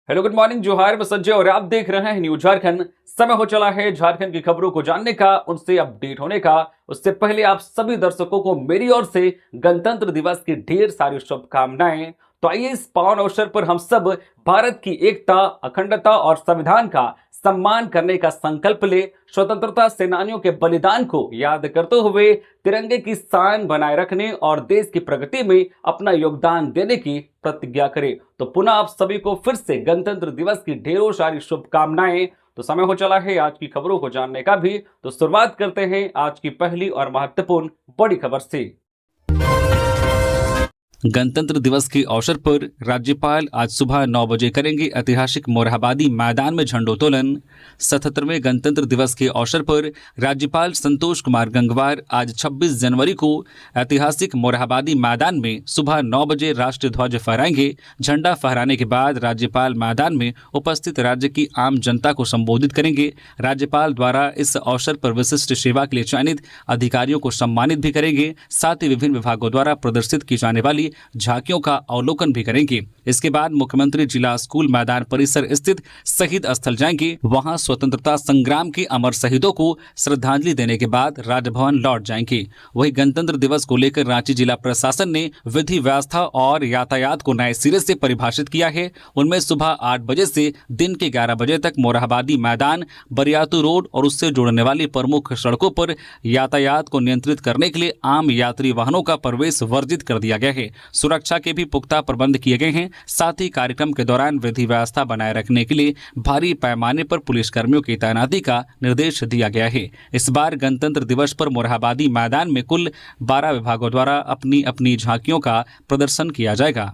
Hello, good morning, जोहार, मैं संजय और आप देख रहे हैं न्यूज झारखंड। समय हो चला है झारखंड की खबरों को जानने का, उनसे अपडेट होने का। उससे पहले आप सभी दर्शकों को मेरी ओर से गणतंत्र दिवस की ढेर सारी शुभकामनाएं। तो आइए इस पावन अवसर पर हम सब भारत की एकता, अखंडता और संविधान का सम्मान करने का संकल्प ले। स्वतंत्रता सेनानियों के बलिदान को याद करते हुए तिरंगे की शान बनाए रखने और देश की प्रगति में अपना योगदान देने की प्रतिज्ञा करें। तो पुनः आप सभी को फिर से गणतंत्र दिवस की ढेरों सारी शुभकामनाएं। तो समय हो चला है आज की खबरों को जानने का भी। तो शुरुआत करते हैं आज की पहली और महत्वपूर्ण बड़ी खबर से। गणतंत्र दिवस के अवसर पर राज्यपाल आज सुबह 9 बजे करेंगे ऐतिहासिक मोरहाबादी मैदान में झंडोत्तोलन। 77वें गणतंत्र दिवस के अवसर पर राज्यपाल संतोष कुमार गंगवार आज 26 जनवरी को ऐतिहासिक मोरहाबादी मैदान में सुबह 9 बजे राष्ट्रीय ध्वज फहराएंगे। झंडा फहराने के बाद राज्यपाल मैदान में उपस्थित राज्य की आम जनता को संबोधित करेंगे। राज्यपाल द्वारा इस अवसर पर विशिष्ट सेवा के लिए चयनित अधिकारियों को सम्मानित भी करेंगे। साथ ही विभिन्न विभागों द्वारा प्रदर्शित की जाने वाली झांकियों का अवलोकन भी करेंगे। इसके बाद मुख्यमंत्री जिला स्कूल मैदान परिसर स्थित शहीद स्थल जाएंगे। वहां स्वतंत्रता संग्राम के अमर शहीदों को श्रद्धांजलि देने के बाद राजभवन लौट जाएंगे। वहीं गणतंत्र दिवस को लेकर रांची जिला प्रशासन ने विधि व्यवस्था और यातायात को नए सिरे से परिभाषित किया है। उनमें सुबह 8 बजे से दिन के 11 बजे तक मोरहाबादी मैदान, बरियातू रोड और उससे जुड़ने वाली प्रमुख सड़कों पर यातायात को नियंत्रित करने के लिए आम यात्री वाहनों का प्रवेश वर्जित कर दिया गया है। सुरक्षा के भी पुख्ता प्रबंध किए गए हैं। साथ ही कार्यक्रम के दौरान विधि व्यवस्था बनाए रखने के लिए भारी पैमाने पर पुलिस कर्मियों की तैनाती का निर्देश दिया गया है। इस बार गणतंत्र दिवस पर मोरहाबादी मैदान में कुल 12 विभागों द्वारा अपनी अपनी झांकियों का प्रदर्शन किया जाएगा।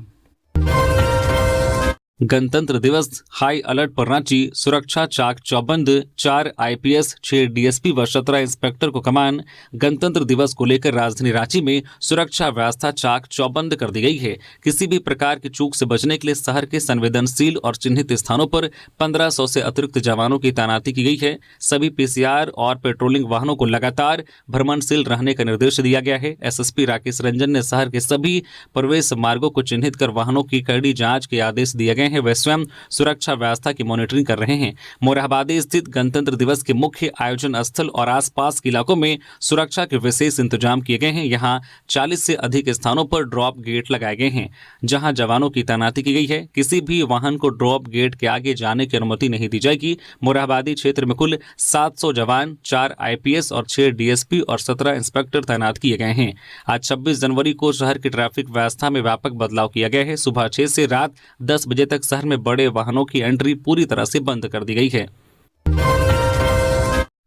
गणतंत्र दिवस हाई अलर्ट पर रांची, सुरक्षा चाक चौबंद, 4 आईपीएस, 6 डीएसपी व 17 इंस्पेक्टर को कमान। गणतंत्र दिवस को लेकर राजधानी रांची में सुरक्षा व्यवस्था चाक चौबंद कर दी गई है। किसी भी प्रकार की चूक से बचने के लिए शहर के संवेदनशील और चिन्हित स्थानों पर 1500 से अतिरिक्त जवानों की तैनाती की गई है। सभी पीसीआर और पेट्रोलिंग वाहनों को लगातार भ्रमणशील रहने का निर्देश दिया गया है। एसएसपी राकेश रंजन ने शहर के सभी प्रवेश मार्गों को चिन्हित कर वाहनों की कड़ी जांच के आदेश दिए गए हैं। वे स्वयं सुरक्षा व्यवस्था की मॉनिटरिंग कर रहे हैं। मोरहाबादी स्थित गणतंत्र दिवस के मुख्य आयोजन स्थल और आसपास के इलाकों में सुरक्षा के विशेष इंतजाम किए गए हैं। यहां 40 से अधिक स्थानों पर ड्रॉप गेट लगाए गए हैं, जहां जवानों की तैनाती की गई है। किसी भी वाहन को ड्रॉप गेट के आगे जाने की अनुमति नहीं दी जाएगी। मोरहाबादी क्षेत्र में कुल 700 जवान, 4 आईपीएस और 6 डीएसपी और 17 इंस्पेक्टर तैनात किए गए हैं। आज 26 जनवरी को शहर की ट्रैफिक व्यवस्था में व्यापक बदलाव किया गया है। सुबह 6 से रात 10 बजे तक शहर में बड़े वाहनों की एंट्री पूरी तरह से बंद कर दी गई है।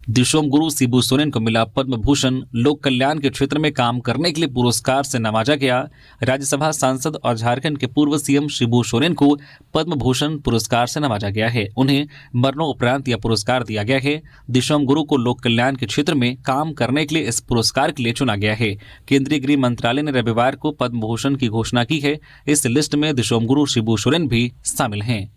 दिशोम गुरु शिबू सोरेन को मिला पद्म भूषण। लोक कल्याण के क्षेत्र में काम करने के लिए पुरस्कार से नवाजा गया। राज्यसभा सांसद और झारखंड के पूर्व सीएम शिबू सोरेन को पद्म भूषण पुरस्कार से नवाजा गया है। उन्हें मरणोपरांत यह पुरस्कार दिया गया है। दिशोम गुरु को लोक कल्याण के क्षेत्र में काम करने के लिए इस पुरस्कार के लिए चुना गया है। केंद्रीय गृह मंत्रालय ने रविवार को पद्म भूषण की घोषणा की है। इस लिस्ट में दिशोम गुरु शिबू सोरेन भी शामिल हैं।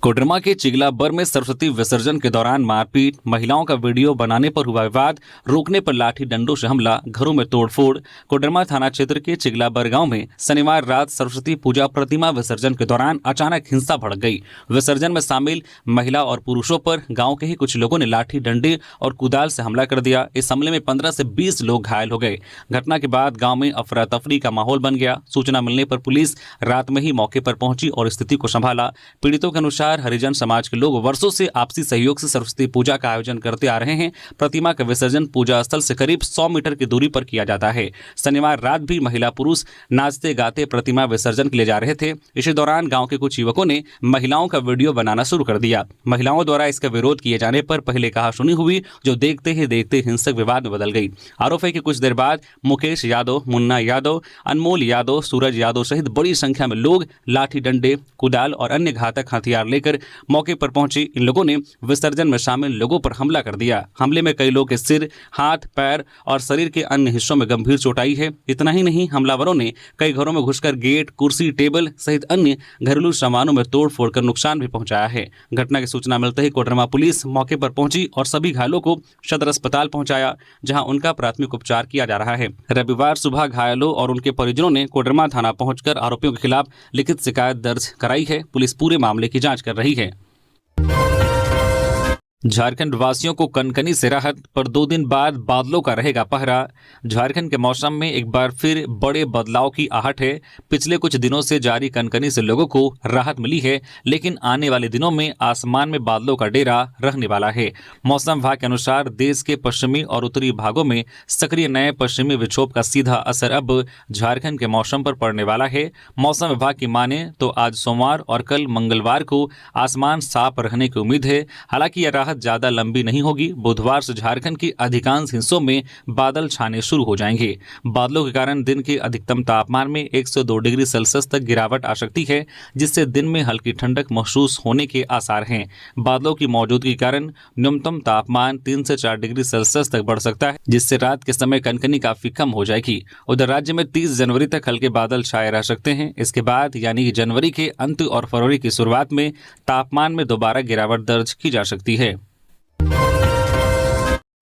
कोडरमा के चिगलाबर में सरस्वती विसर्जन के दौरान मारपीट, महिलाओं का वीडियो बनाने पर हुआ विवाद, रोकने पर लाठी डंडों से हमला, घरों में तोड़फोड़। कोडरमा थाना क्षेत्र के चिगलाबर गांव में शनिवार रात सरस्वती पूजा प्रतिमा विसर्जन के दौरान अचानक हिंसा भड़क गई। विसर्जन में शामिल महिला और पुरुषों पर गांव के ही कुछ लोगों ने लाठी डंडे और कुदाल से हमला कर दिया। इस हमले में 15 से 20 लोग घायल हो गए। घटना के बाद गाँव में अफरा तफरी का माहौल बन गया। सूचना मिलने पर पुलिस रात में ही मौके पर पहुंची और स्थिति को संभाला। पीड़ितों के अनुसार हरिजन समाज के लोग वर्षों से आपसी सहयोग से सरस्वती पूजा का आयोजन करते आ रहे हैं। प्रतिमा का विसर्जन पूजा स्थल से करीब 100 मीटर की दूरी पर किया जाता है। शनिवार रात भी महिला पुरुष नाचते गाते प्रतिमा विसर्जन के लिए जा रहे थे। इसी दौरान गांव के कुछ युवकों ने महिलाओं का वीडियो बनाना शुरू कर दिया। महिलाओं द्वारा इसका विरोध किए जाने पर पहले कहा सुनी हुई, जो देखते ही देखते हिंसक विवाद में बदल गई। आरोप है कि कुछ देर बाद मुकेश यादव, मुन्ना यादव, अनमोल यादव, सूरज यादव सहित बड़ी संख्या में लोग लाठी डंडे, कुदाल और अन्य घातक हथियार लेकर लेकर मौके पर पहुंचे इन लोगों ने विसर्जन में शामिल लोगों पर हमला कर दिया। हमले में कई लोगों के सिर, हाथ, पैर और शरीर के अन्य हिस्सों में गंभीर चोट आई है। इतना ही नहीं, हमलावरों ने कई घरों में घुसकर गेट, कुर्सी, टेबल सहित अन्य घरेलू सामानों में तोड़ फोड़ कर नुकसान भी पहुंचाया है। घटना की सूचना मिलते ही कोडरमा पुलिस मौके पर पहुंची और सभी घायलों को सदर अस्पताल पहुंचाया, जहां उनका प्राथमिक उपचार किया जा रहा है। रविवार सुबह घायलों और उनके परिजनों ने कोडरमा थाना पहुंचकर आरोपियों के खिलाफ लिखित शिकायत दर्ज कराई है। पुलिस पूरे मामले की जांच कर रही है। झारखंड वासियों को कनकनी से राहत, पर 2 दिन बाद बादलों का रहेगा पहरा। झारखंड के मौसम में एक बार फिर बड़े बदलाव की आहट है। पिछले कुछ दिनों से जारी कनकनी से लोगों को राहत मिली है, लेकिन आने वाले दिनों में आसमान में बादलों का डेरा रहने वाला है। मौसम विभाग के अनुसार देश के पश्चिमी और उत्तरी भागों में सक्रिय नए पश्चिमी विक्षोभ का सीधा असर अब झारखंड के मौसम पर पड़ने वाला है। मौसम विभाग की माने तो आज सोमवार और कल मंगलवार को आसमान साफ रहने की उम्मीद है। हालांकि यह राहत ज्यादा लंबी नहीं होगी। बुधवार से झारखंड के अधिकांश हिस्सों में बादल छाने शुरू हो जाएंगे। बादलों के कारण दिन के अधिकतम तापमान में 1 से 2 डिग्री सेल्सियस तक गिरावट आ सकती है, जिससे दिन में हल्की ठंडक महसूस होने के आसार हैं। बादलों की मौजूदगी के कारण न्यूनतम तापमान 3 से 4 डिग्री सेल्सियस तक बढ़ सकता है, जिससे रात के समय कनकनी काफी कम हो जाएगी। उधर राज्य में 30 जनवरी तक हल्के बादल छाए रह सकते हैं। इसके बाद यानी कि जनवरी के अंत और फरवरी की शुरुआत में तापमान में दोबारा गिरावट दर्ज की जा सकती है।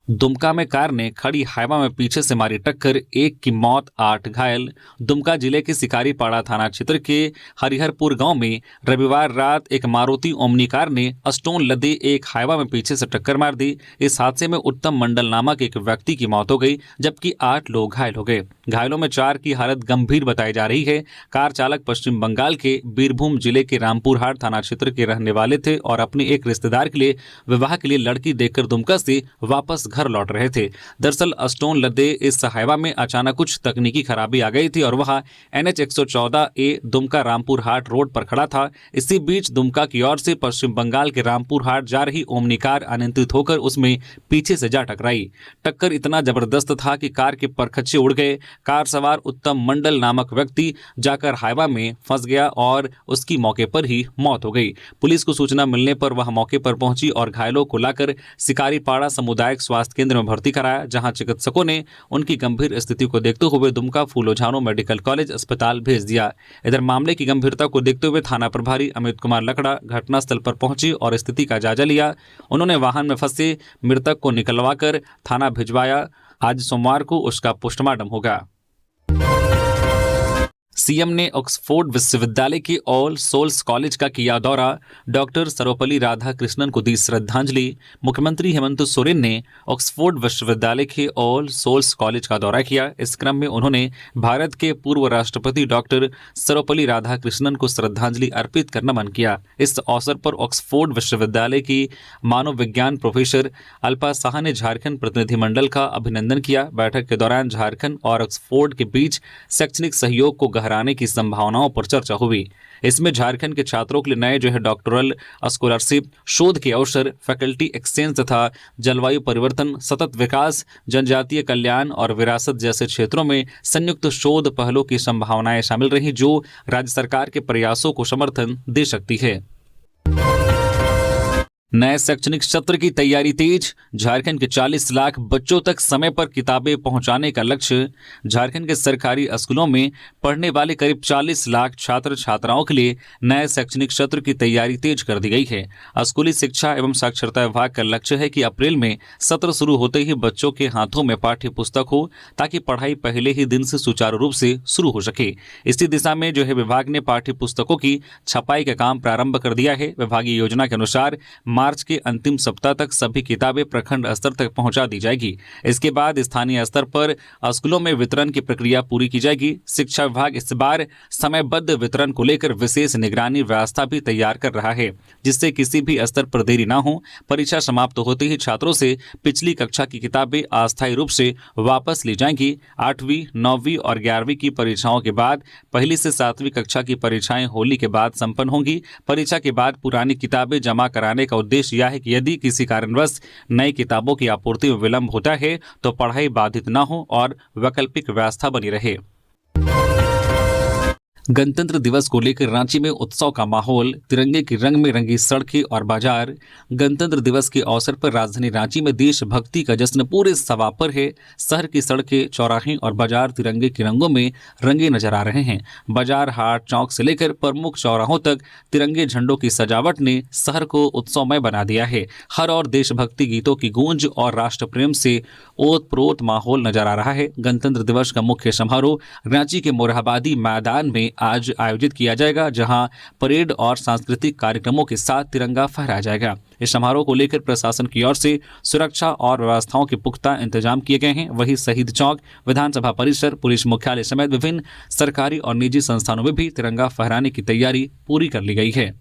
दुमका में कार ने खड़ी हाइवा में पीछे से मारी टक्कर, 1 की मौत, 8 घायल। दुमका जिले के शिकारीपाड़ा थाना क्षेत्र के हरिहरपुर गांव में रविवार रात एक मारुति ओमनी कार ने स्टोन लदे एक हाइवा में पीछे से टक्कर मार दी। इस हादसे में उत्तम मंडल नामक एक व्यक्ति की मौत हो गई, जबकि 8 लोग घायल हो गए। घायलों में 4 की हालत गंभीर बताई जा रही है। कार चालक पश्चिम बंगाल के बीरभूम जिले के रामपुरहाट थाना क्षेत्र के रहने वाले थे और अपने एक रिश्तेदार के लिए विवाह के लिए लड़की देखकर दुमका से वापस घर लौट रहे थे। दरअसल स्टोन लदे इस हाइवा में अचानक कुछ तकनीकी खराबी आ गई थी और वह NH 114A Dumka Rampurhat road पर खड़ा था। इसी बीच दुमका की ओर से पश्चिम बंगाल के रामपुरहाट जा रही ओमनी कार अनियंत्रित होकर उसमें पीछे से जा टकराई। टक्कर इतना जबरदस्त था कि कार के परखच्चे उड़ गए। कार सवार उत्तम मंडल नामक व्यक्ति जाकर हाइवा में फंस गया और उसकी मौके पर ही मौत हो गई। पुलिस को सूचना मिलने पर वह मौके पर पहुंची और घायलों को लाकर शिकारीपाड़ा सामुदायिक स्वास्थ्य केंद्र में भर्ती कराया, जहां चिकित्सकों ने उनकी गंभीर स्थिति को देखते हुए दुमका फूलो झानो मेडिकल कॉलेज अस्पताल भेज दिया। इधर मामले की गंभीरता को देखते हुए थाना प्रभारी अमित कुमार लकड़ा घटनास्थल पर पहुंचे और स्थिति का जायजा लिया। उन्होंने वाहन में फंसे मृतक को निकलवाकर थाना भिजवाया। आज सोमवार को उसका पोस्टमार्टम होगा। सीएम ने ऑक्सफोर्ड विश्वविद्यालय के ऑल सोल्स कॉलेज का किया दौरा, डॉक्टर सर्वपल्ली राधाकृष्णन को दी श्रद्धांजलि। मुख्यमंत्री हेमंत सोरेन ने ऑक्सफोर्ड विश्वविद्यालय के ऑल सोल्स कॉलेज का दौरा किया। इस क्रम में उन्होंने भारत के पूर्व राष्ट्रपति डॉक्टर सर्वपल्ली राधाकृष्णन को श्रद्धांजलि अर्पित कर नमन किया। इस अवसर पर ऑक्सफोर्ड विश्वविद्यालय की मानव विज्ञान प्रोफेसर अल्पा साहा ने झारखंड प्रतिनिधिमंडल का अभिनंदन किया। बैठक के दौरान झारखंड और ऑक्सफोर्ड के बीच शैक्षणिक सहयोग को गहराने की संभावनाओं पर चर्चा हुई। इसमें झारखंड के छात्रों के लिए नए डॉक्टरल स्कॉलरशिप, शोध के अवसर, फैकल्टी एक्सचेंज तथा जलवायु परिवर्तन, सतत विकास, जनजातीय कल्याण और विरासत जैसे क्षेत्रों में संयुक्त शोध पहलों की संभावनाएं शामिल रही, जो राज्य सरकार के प्रयासों को समर्थन दे सकती है। नए शैक्षणिक सत्र की तैयारी तेज, झारखंड के 40 लाख बच्चों तक समय पर किताबें पहुंचाने का लक्ष्य। झारखंड के सरकारी स्कूलों में पढ़ने वाले करीब 40 लाख छात्र छात्राओं के लिए नए शैक्षणिक सत्र की तैयारी तेज कर दी गई है। स्कूली शिक्षा एवं साक्षरता विभाग का लक्ष्य है कि अप्रैल में सत्र शुरू होते ही बच्चों के हाथों में पाठ्य पुस्तक हो, ताकि पढ़ाई पहले ही दिन से सुचारू रूप से शुरू हो सके। इसी दिशा में विभाग ने पाठ्य पुस्तकों की छपाई का काम प्रारंभ कर दिया है। विभागीय योजना के अनुसार मार्च के अंतिम सप्ताह तक सभी किताबें प्रखंड स्तर तक पहुंचा दी जाएगी। इसके बाद स्थानीय स्तर पर स्कूलों में वितरण की प्रक्रिया पूरी की जाएगी। शिक्षा विभाग इस बार समयबद्ध वितरण को लेकर विशेष निगरानी व्यवस्था भी तैयार कर रहा है, जिससे किसी भी स्तर पर देरी न हो। परीक्षा समाप्त होते ही छात्रों से पिछली कक्षा की किताबें अस्थायी रूप से वापस ली जाएंगी। 8वीं, 9वीं और 11वीं की परीक्षाओं के बाद पहली से 7वीं कक्षा की परीक्षाएं होली के बाद संपन्न होंगी। परीक्षा के बाद पुरानी किताबें जमा कराने का उद्देश्य यह है कि यदि किसी कारणवश नई किताबों की आपूर्ति में विलंब होता है तो पढ़ाई बाधित न हो और वैकल्पिक व्यवस्था बनी रहे। गणतंत्र दिवस को लेकर रांची में उत्सव का माहौल, तिरंगे के रंग में रंगी सड़कें और बाजार। गणतंत्र दिवस के अवसर पर राजधानी रांची में देशभक्ति का जश्न पूरे सवा पर है। शहर की सड़कें, चौराहे और बाजार तिरंगे के रंगों में रंगे नजर आ रहे हैं। बाजार, हाट, चौक से लेकर प्रमुख चौराहों तक तिरंगे झंडों की सजावट ने शहर को उत्सवमय बना दिया है। हर और देशभक्ति गीतों की गूंज और राष्ट्र प्रेम से ओतप्रोत माहौल नजर आ रहा है। गणतंत्र दिवस का मुख्य समारोह रांची के मोरहाबादी मैदान में आज आयोजित किया जाएगा, जहां परेड और सांस्कृतिक कार्यक्रमों के साथ तिरंगा फहराया जाएगा। इस समारोह को लेकर प्रशासन की ओर से सुरक्षा और व्यवस्थाओं के पुख्ता इंतजाम किए गए हैं। वहीं शहीद चौक, विधानसभा परिसर, पुलिस मुख्यालय समेत विभिन्न सरकारी और निजी संस्थानों में भी तिरंगा फहराने की तैयारी पूरी कर ली गई है।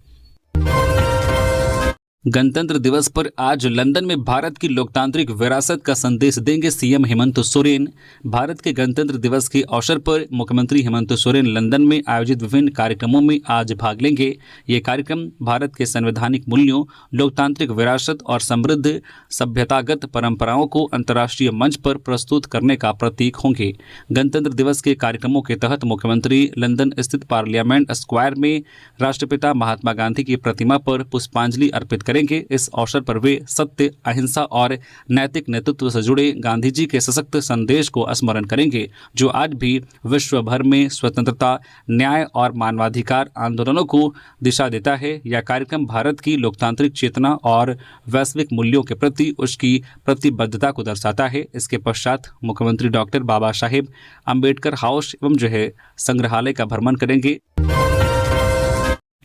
गणतंत्र दिवस पर आज लंदन में भारत की लोकतांत्रिक विरासत का संदेश देंगे सीएम हेमंत सोरेन। भारत के गणतंत्र दिवस के अवसर पर मुख्यमंत्री हेमंत सोरेन लंदन में आयोजित विभिन्न कार्यक्रमों में आज भाग लेंगे। ये कार्यक्रम भारत के संवैधानिक मूल्यों, लोकतांत्रिक विरासत और समृद्ध सभ्यतागत परंपराओं को अंतर्राष्ट्रीय मंच पर प्रस्तुत करने का प्रतीक होंगे। गणतंत्र दिवस के कार्यक्रमों के तहत मुख्यमंत्री लंदन स्थित पार्लियामेंट स्क्वायर में राष्ट्रपिता महात्मा गांधी की प्रतिमा पर पुष्पांजलि अर्पित करेंगे। इस अवसर पर वे सत्य, अहिंसा और नैतिक नेतृत्व से जुड़े गांधी जी के सशक्त संदेश को स्मरण करेंगे, जो आज भी विश्व भर में स्वतंत्रता, न्याय और मानवाधिकार आंदोलनों को दिशा देता है। यह कार्यक्रम भारत की लोकतांत्रिक चेतना और वैश्विक मूल्यों के प्रति उसकी प्रतिबद्धता को दर्शाता है। इसके पश्चात मुख्यमंत्री डॉक्टर बाबा साहेब अम्बेडकर हाउस एवं संग्रहालय का भ्रमण करेंगे।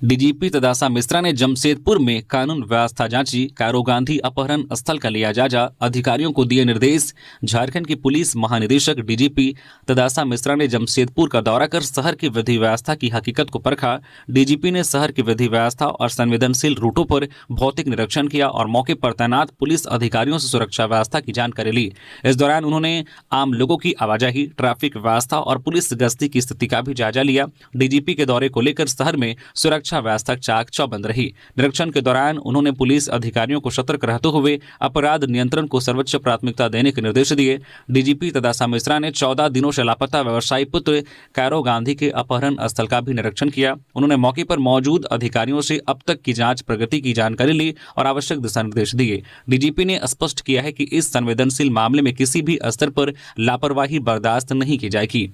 डीजीपी तदासा मिश्रा ने जमशेदपुर में कानून व्यवस्था जांची, कायरो गांधी अपहरण स्थल का लिया जायजा, अधिकारियों को दिए निर्देश। झारखंड की पुलिस महानिदेशक डीजीपी तदासा मिश्रा ने जमशेदपुर का दौरा कर शहर की विधि व्यवस्था की हकीकत को परखा। डीजीपी ने शहर की विधि व्यवस्था और संवेदनशील रूटों पर भौतिक निरीक्षण किया और मौके पर तैनात पुलिस अधिकारियों से सुरक्षा व्यवस्था की जानकारी ली। इस दौरान उन्होंने आम लोगों की आवाजाही, ट्रैफिक व्यवस्था और पुलिस गश्ती की स्थिति का भी जायजा लिया। डीजीपी के दौरे को लेकर शहर में सुरक्षा व्यवस्था चाक चौबंद रही। निरीक्षण के दौरान उन्होंने पुलिस अधिकारियों को सतर्क रहते हुए अपराध नियंत्रण को सर्वोच्च प्राथमिकता देने के निर्देश दिए। डीजीपी तदासा मिश्रा ने 14 दिनों से लापता व्यवसायी पुत्र कायरो गांधी के अपहरण स्थल का भी निरीक्षण किया। उन्होंने मौके पर मौजूद अधिकारियों से अब तक की जांच प्रगति की जानकारी ली और आवश्यक दिशा निर्देश दिए। डीजीपी ने स्पष्ट किया है कि इस संवेदनशील मामले में किसी भी स्तर पर लापरवाही बर्दाश्त नहीं की जाएगी।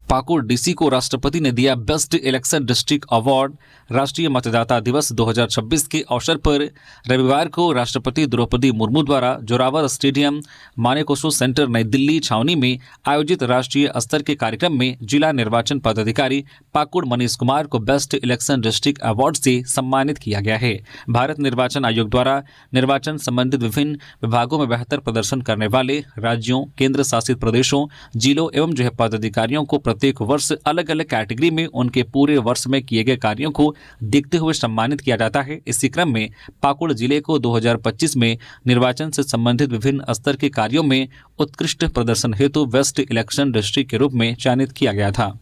पाकुड़ डीसी को राष्ट्रपति ने दिया बेस्ट इलेक्शन डिस्ट्रिक्ट अवार्ड। राष्ट्रीय मतदाता दिवस 2026 के अवसर पर रविवार को राष्ट्रपति द्रौपदी मुर्मू द्वारा जोरावर स्टेडियम, मानेकशॉ सेंटर, नई दिल्ली छावनी में आयोजित राष्ट्रीय स्तर के कार्यक्रम में जिला निर्वाचन पदाधिकारी पाकुड़ मनीष कुमार को बेस्ट इलेक्शन डिस्ट्रिक्ट अवार्ड से सम्मानित किया गया है। भारत निर्वाचन आयोग द्वारा निर्वाचन संबंधित विभिन्न विभागों में बेहतर प्रदर्शन करने वाले राज्यों, केंद्र शासित प्रदेशों, जिलों एवं पदाधिकारियों को प्रत्येक वर्ष अलग अलग कैटेगरी में उनके पूरे वर्ष में किए गए कार्यों को देखते हुए सम्मानित किया जाता है। इसी क्रम में पाकुड़ जिले को 2025 में निर्वाचन से संबंधित विभिन्न स्तर के कार्यों में उत्कृष्ट प्रदर्शन हेतु बेस्ट इलेक्शन डिस्ट्रिक्ट के रूप में चयनित किया गया था।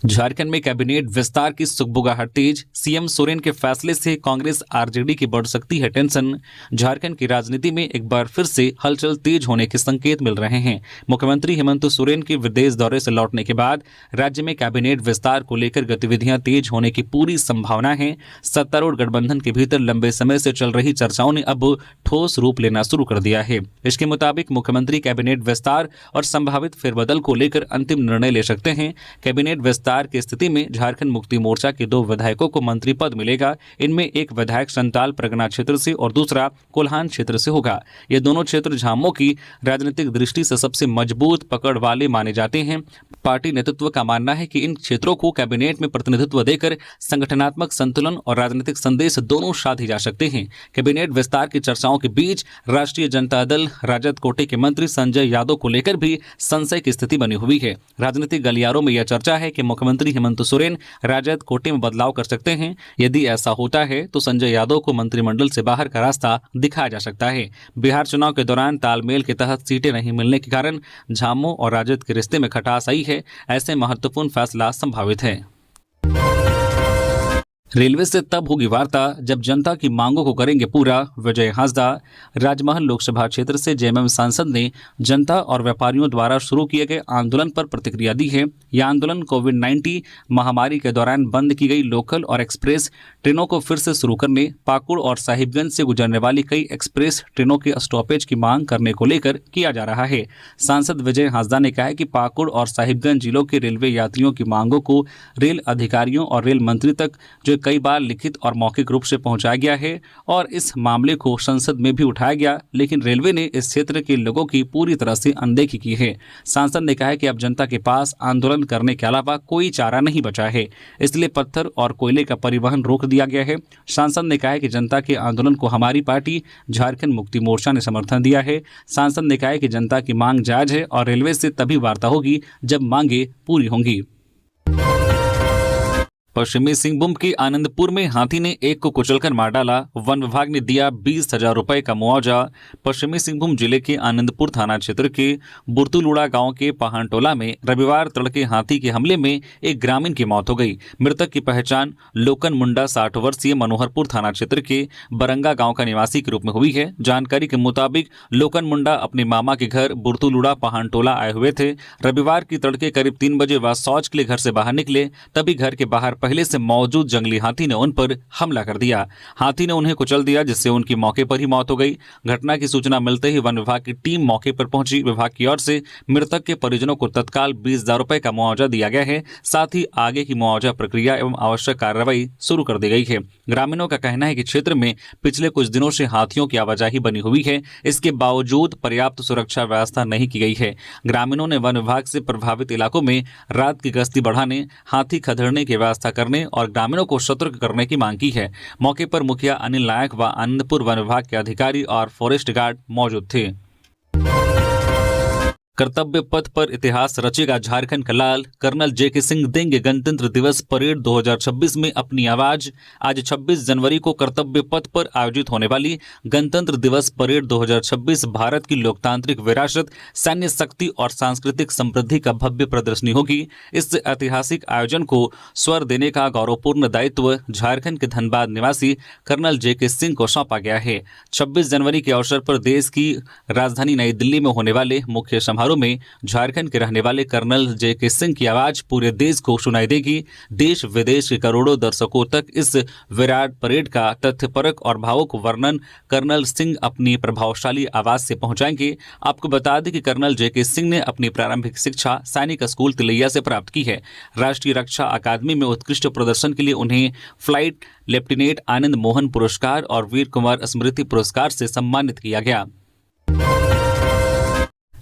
झारखंड में कैबिनेट विस्तार की सुगबुगाहट तेज, सीएम सोरेन के फैसले से कांग्रेस आरजेडी की बढ़ सकती है टेंशन। झारखंड की राजनीति में एक बार फिर से हलचल तेज होने के संकेत मिल रहे हैं। मुख्यमंत्री हेमंत सोरेन के विदेश दौरे से लौटने के बाद राज्य में कैबिनेट विस्तार को लेकर गतिविधियां तेज होने की पूरी संभावना है। सत्तारूढ़ गठबंधन के भीतर लंबे समय से चल रही चर्चाओं ने अब ठोस रूप लेना शुरू कर दिया है। इसके मुताबिक मुख्यमंत्री कैबिनेट विस्तार और संभावित फेरबदल को लेकर अंतिम निर्णय ले सकते हैं। कैबिनेट विस्तार की स्थिति में झारखंड मुक्ति मोर्चा के 2 विधायकों को मंत्री पद मिलेगा। इनमें एक विधायक संताल परगना क्षेत्र से और दूसरा कोल्हान क्षेत्र से होगा। ये दोनों क्षेत्र झामुमो की राजनीतिक दृष्टि से सबसे मजबूत पकड़ वाले माने जाते हैं। पार्टी नेतृत्व का मानना है कि इन क्षेत्रों को कैबिनेट में प्रतिनिधित्व देकर संगठनात्मक संतुलन और राजनीतिक संदेश दोनों साधे जा सकते हैं। कैबिनेट विस्तार की चर्चाओं के बीच राष्ट्रीय जनता दल राजद कोटे के मंत्री संजय यादव को लेकर भी संशय की स्थिति बनी हुई है। राजनीतिक गलियारों में यह चर्चा है कि मुख्यमंत्री हेमंत सोरेन राजद कोटे में बदलाव कर सकते हैं। यदि ऐसा होता है तो संजय यादव को मंत्रिमंडल से बाहर का रास्ता दिखाया जा सकता है। बिहार चुनाव के दौरान तालमेल के तहत सीटें नहीं मिलने के कारण झामुमो और राजद के रिश्ते में खटास आई है। ऐसे महत्वपूर्ण फैसला संभावित है। रेलवे से तब होगी वार्ता जब जनता की मांगों को करेंगे पूरा, विजय हांसदा। राजमहल लोकसभा क्षेत्र से जेएमएम सांसद ने जनता और व्यापारियों द्वारा शुरू किए गए आंदोलन पर प्रतिक्रिया दी है। यह आंदोलन कोविड-19 महामारी के दौरान बंद की गई लोकल और एक्सप्रेस ट्रेनों को फिर से शुरू करने, पाकुड़ और साहिबगंज से गुजरने वाली कई एक्सप्रेस ट्रेनों के स्टॉपेज की मांग करने को लेकर किया जा रहा है। सांसद विजय हांसदा ने कहा है कि पाकुड़ और साहिबगंज जिलों के रेलवे यात्रियों की मांगों को रेल अधिकारियों और रेल मंत्री तक जो कई बार लिखित और मौखिक रूप से पहुंचाया गया है और इस मामले को संसद में भी उठाया गया, लेकिन रेलवे ने इस क्षेत्र के लोगों की पूरी तरह से अनदेखी की है। सांसद ने कहा है कि अब जनता के पास आंदोलन करने के अलावा कोई चारा नहीं बचा है, इसलिए पत्थर और कोयले का परिवहन रोक दिया गया है। सांसद ने कहा है कि जनता के आंदोलन को हमारी पार्टी झारखंड मुक्ति मोर्चा ने समर्थन दिया है। सांसद ने कहा है कि जनता की मांग जायज है और रेलवे से तभी वार्ता होगी जब मांगे पूरी होंगी। पश्चिमी सिंहभूम के आनंदपुर में हाथी ने एक को कुचलकर मार डाला, वन विभाग ने दिया 20,000 रुपए का मुआवजा। पश्चिमी सिंहभूम जिले के आनंदपुर थाना क्षेत्र के बुरतुलुड़ा गांव के पहानटोला में रविवार तड़के हाथी के हमले में एक ग्रामीण की मौत हो गई। मृतक की पहचान लोकन मुंडा 60 वर्षीय मनोहरपुर थाना क्षेत्र के बरंगा गाँव का निवासी के रूप में हुई है। जानकारी के मुताबिक लोकन मुंडा अपने मामा के घर बुरतुलुड़ा पहानटोला आए हुए थे। रविवार की तड़के करीब 3 बजे वह शौच के लिए घर से बाहर निकले, तभी घर के बाहर पहले से मौजूद जंगली हाथी ने उन पर हमला कर दिया। हाथी ने उन्हें कुचल दिया, जिससे उनकी मौके पर ही मौत हो गई। घटना की सूचना मिलते ही वन विभाग की टीम मौके पर पहुंची। विभाग की ओर से मृतक के परिजनों को तत्काल 20,000 रुपए का मुआवजा दिया गया है। साथ ही आगे की मुआवजा प्रक्रिया एवं आवश्यक कार्रवाई शुरू कर दी गई है। ग्रामीणों का कहना है कि क्षेत्र में पिछले कुछ दिनों से हाथियों की आवाजाही बनी हुई है, इसके बावजूद पर्याप्त सुरक्षा व्यवस्था नहीं की गई है। ग्रामीणों ने वन विभाग से प्रभावित इलाकों में रात की गश्ती बढ़ाने, हाथी खदेड़ने की व्यवस्था करने और ग्रामीणों को सतर्क करने की मांग की है। मौके पर मुखिया अनिल नायक व आनंदपुर वन विभाग के अधिकारी और फॉरेस्ट गार्ड मौजूद थे। कर्तव्य पथ पर इतिहास रचेगा झारखंड का लाल, कर्नल जेके सिंह देंगे गणतंत्र दिवस परेड 2026 में अपनी आवाज। आज 26 जनवरी को कर्तव्य पथ पर आयोजित होने वाली गणतंत्र दिवस परेड 2026 भारत की लोकतांत्रिक विरासत, सैन्य शक्ति और सांस्कृतिक समृद्धि का भव्य प्रदर्शनी होगी। इस ऐतिहासिक आयोजन को स्वर देने का गौरवपूर्ण दायित्व झारखंड के धनबाद निवासी कर्नल जेके सिंह को सौंपा गया है। 26 जनवरी के अवसर पर देश की राजधानी नई दिल्ली में होने वाले मुख्य समारोह में झारखंड के रहने वाले कर्नल जेके सिंह की आवाज पूरे देश को सुनाई देगी। देश विदेश के करोड़ों दर्शकों तक इस विराट परेड का तथ्यपरक और भावुक वर्णन कर्नल सिंह अपनी प्रभावशाली आवाज से पहुंचाएंगे। आपको बता दें कि कर्नल जेके सिंह ने अपनी प्रारंभिक शिक्षा सैनिक स्कूल तिलैया से प्राप्त की है। राष्ट्रीय रक्षा अकादमी में उत्कृष्ट प्रदर्शन के लिए उन्हें फ्लाइट लेफ्टिनेंट आनंद मोहन पुरस्कार और वीर कुमार स्मृति पुरस्कार से सम्मानित किया गया।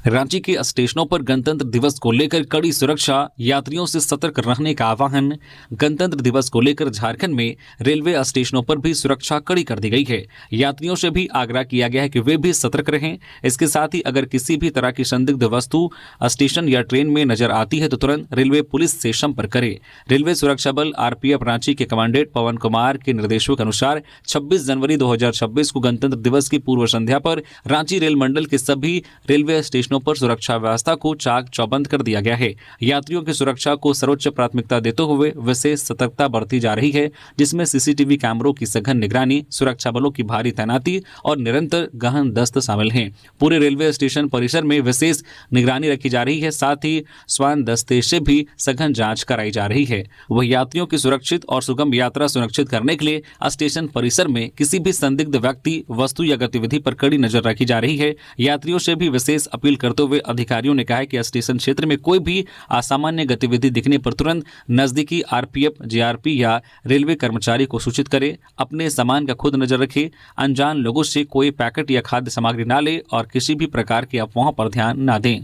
रांची के स्टेशनों पर गणतंत्र दिवस को लेकर कड़ी सुरक्षा, यात्रियों से सतर्क रहने का आह्वान। गणतंत्र दिवस को लेकर झारखंड में रेलवे स्टेशनों पर भी सुरक्षा कड़ी कर दी गई है। यात्रियों से भी आग्रह किया गया है कि वे भी सतर्क रहें। इसके साथ ही अगर किसी भी तरह की संदिग्ध वस्तु स्टेशन या ट्रेन में नजर आती है तो तुरंत रेलवे पुलिस से संपर्क करें। रेलवे सुरक्षा बल आरपीएफ रांची के कमांडेंट पवन कुमार के निर्देशों के अनुसार 26 जनवरी 2026 को गणतंत्र दिवस की पूर्व संध्या पर रांची रेल मंडल के सभी रेलवे स्टेशनों पर सुरक्षा व्यवस्था को चाक चौबंद कर दिया गया है। यात्रियों की सुरक्षा को सर्वोच्च प्राथमिकता देते हुए विशेष सतर्कता बरती जा रही है, जिसमें सीसीटीवी कैमरों की सघन निगरानी, सुरक्षा बलों की भारी तैनाती और निरंतर गहन गश्त शामिल हैं। पूरे रेलवे स्टेशन परिसर में विशेष निगरानी रखी जा रही है। साथ ही स्वान दस्ते से भी सघन जांच कराई जा रही है। वह यात्रियों की सुरक्षित और सुगम यात्रा सुनिश्चित करने के लिए स्टेशन परिसर में किसी भी संदिग्ध व्यक्ति, वस्तु या गतिविधि पर कड़ी नजर रखी जा रही है। यात्रियों से भी विशेष अपील करते हुए अधिकारियों ने कहा है कि स्टेशन क्षेत्र में कोई भी असामान्य गतिविधि दिखने पर तुरंत नजदीकी आरपीएफ, जीआरपी या रेलवे कर्मचारी को सूचित करें। अपने सामान का खुद नजर रखें। अनजान लोगों से कोई पैकेट या खाद्य सामग्री ना लें और किसी भी प्रकार की अफवाहों पर ध्यान न दें।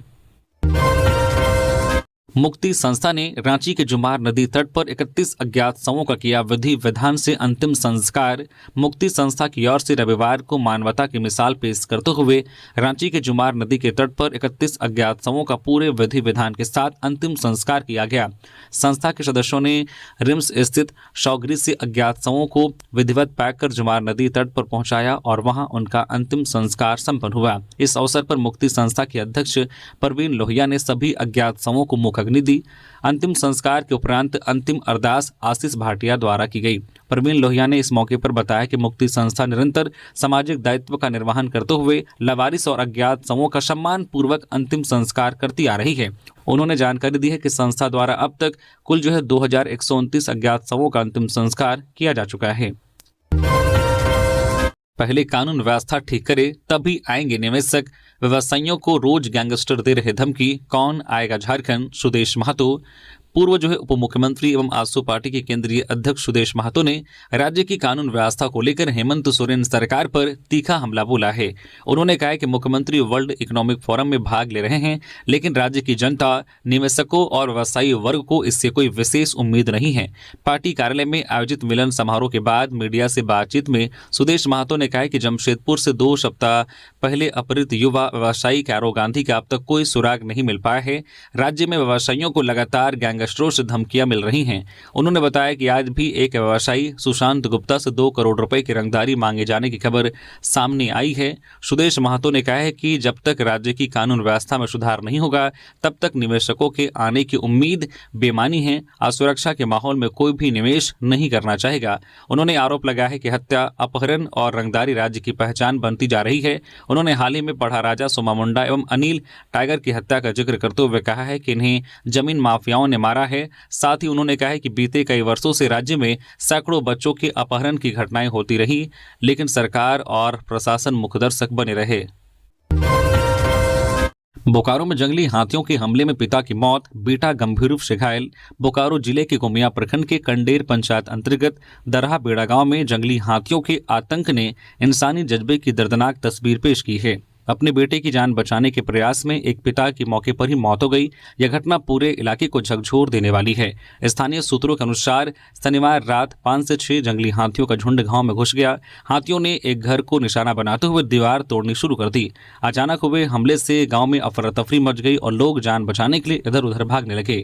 मुक्ति संस्था ने रांची के जुमार नदी तट पर 31 अज्ञात शवों का किया विधि विधान से अंतिम संस्कार। मुक्ति संस्था की ओर से रविवार को मानवता की मिसाल पेश करते हुए रांची के जुमार नदी के तट पर 31 अज्ञात शवों का पूरे विधि विधान के साथ अंतिम संस्कार किया गया। संस्था के सदस्यों ने रिम्स स्थित शौगरी से अज्ञात शवों को विधिवत पैक कर जुमार नदी तट पर पहुंचाया और वहां उनका अंतिम संस्कार संपन्न हुआ। इस अवसर पर मुक्ति संस्था के अध्यक्ष परवीन लोहिया ने सभी अज्ञात शवों को मुख अग्नि दी। अंतिम संस्कार के उपरांत अंतिम अरदास आशीष भाटिया द्वारा की गई। प्रवीण लोहिया ने इस मौके पर बताया कि मुक्ति संस्था निरंतर सामाजिक दायित्व का निर्वहन करते हुए लावारिस और अज्ञात शवों का सम्मान पूर्वक अंतिम संस्कार करती आ रही है। उन्होंने जानकारी दी है कि संस्था द्वारा अब तक कुल 2129 अज्ञात शवों का अंतिम संस्कार किया जा चुका है। पहले कानून व्यवस्था ठीक करे तभी आएंगे निवेशक, व्यवसायियों को रोज गैंगस्टर दे रहे धमकी, कौन आएगा झारखंड? सुदेश महतो। पूर्व उप मुख्यमंत्री एवं आजसू पार्टी के केंद्रीय अध्यक्ष सुदेश महतो ने राज्य की कानून व्यवस्था को लेकर हेमंत सोरेन सरकार पर तीखा हमला बोला है। उन्होंने कहा कि मुख्यमंत्री वर्ल्ड इकोनॉमिक फोरम में भाग ले रहे हैं, लेकिन राज्य की जनता, निवेशकों और व्यवसायी वर्ग को इससे कोई विशेष उम्मीद नहीं है। पार्टी कार्यालय में आयोजित मिलन समारोह के बाद मीडिया से बातचीत में सुदेश महतो ने कहा कि जमशेदपुर से 2 सप्ताह पहले अपहृत युवा व्यवसायी कैरो गांधी का अब तक कोई सुराग नहीं मिल पाया है। राज्य में व्यवसायियों को लगातार गैंगस्टरों से धमकियां मिल रही हैं। उन्होंने बताया कि आज भी एक व्यवसायी सुशांत गुप्ता से 2 करोड़ रुपए की रंगदारी मांगे जाने की खबर सामने आई है। सुदेश महतो ने कहा है कि जब तक राज्य की कानून व्यवस्था में सुधार नहीं होगा तब तक निवेशकों के आने की उम्मीद बेमानी है। असुरक्षा के माहौल में कोई भी निवेश नहीं करना चाहेगा। उन्होंने आरोप लगाया है कि हत्या, अपहरण और रंगदारी राज्य की पहचान बनती जा रही है। उन्होंने हाल ही में पढ़ा राजा सोमा मुंडा एवं अनिल टाइगर की हत्या का जिक्र करते हुए कहा है कि इन्हें जमीन माफियाओं ने मारा है। साथ ही उन्होंने कहा है कि बीते कई वर्षों से राज्य में सैकड़ों बच्चों के अपहरण की घटनाएं होती रही, लेकिन सरकार और प्रशासन मुखदर्शक बने रहे। बोकारो में जंगली हाथियों के हमले में पिता की मौत, बेटा गंभीर रूप से घायल। बोकारो जिले के कुमिया प्रखंड के कंडेर पंचायत अंतर्गत दरहा बेड़ा गांव में जंगली हाथियों के आतंक ने इंसानी जज्बे की दर्दनाक तस्वीर पेश की है। अपने बेटे की जान बचाने के प्रयास में एक पिता की मौके पर ही मौत हो गई। यह घटना पूरे इलाके को झकझोर देने वाली है। स्थानीय सूत्रों के अनुसार शनिवार रात 5 से 6 जंगली हाथियों का झुंड गांव में घुस गया। हाथियों ने एक घर को निशाना बनाते हुए दीवार तोड़नी शुरू कर दी। अचानक हुए हमले से गांव में अफरा तफरी मच गई और लोग जान बचाने के लिए इधर उधर भागने लगे।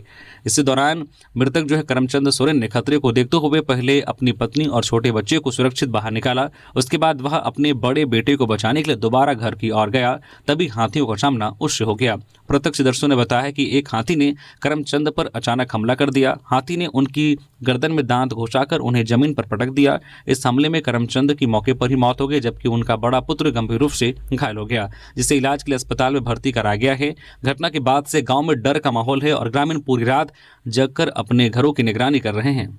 इसी दौरान मृतक करमचंद सोरेन ने खतरे को देखते हुए पहले अपनी पत्नी और छोटे बच्चे को सुरक्षित बाहर निकाला। उसके बाद वह अपने बड़े बेटे को बचाने के लिए दोबारा घर की ओर गया, तभी हाथियों का सामना उससे हो गया। प्रत्यक्षदर्शियों ने बताया कि एक हाथी ने करमचंद पर अचानक हमला कर दिया। हाथी ने उनकी गर्दन में दांत घुसाकर उन्हें जमीन पर पटक दिया। इस हमले में करमचंद की मौके पर ही मौत हो गई, जबकि उनका बड़ा पुत्र गंभीर रूप से घायल हो गया, जिसे इलाज के लिए अस्पताल में भर्ती कराया गया है। घटना के बाद से गांव में डर का माहौल है और ग्रामीण पूरी रात जगकर अपने घरों की निगरानी कर रहे हैं।